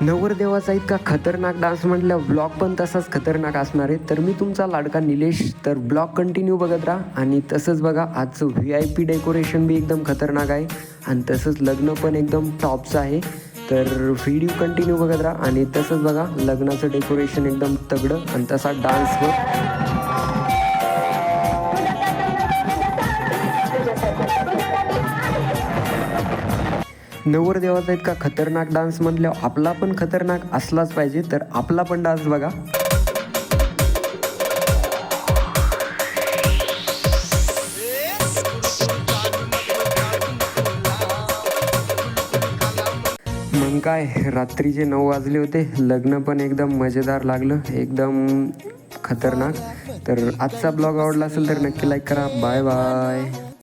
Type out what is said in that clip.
नवरदेवाचा इतका खतरनाक डान्स म्हटलं ब्लॉग पण तसाच खतरनाक असणार आहे. तर मी तुमचा लाडका निलेश. तर ब्लॉग कंटिन्यू बघत राहा. आणि तसंच बघा आजचं VIP डेकोरेशन बी एकदम खतरनाक आहे आणि तसंच लग्न पण एकदम टॉपचं आहे. तर व्हिडिओ कंटिन्यू बघत राहा. आणि तसंच बघा लग्नाचं डेकोरेशन एकदम तगडं आणि तसा डान्स बघ. नवरदेवाचा इतका खतरनाक डान्स म्हटल्यावर आपला पण खतरनाक असलाच पाहिजे. तर आपला पण डान्स बघा. मग काय, रात्रीचे 9 वाजले होते. लग्न पण एकदम मजेदार लागलं, एकदम खतरनाक. तर आजचा ब्लॉग आवडला असेल तर नक्की लाईक करा. Bye bye.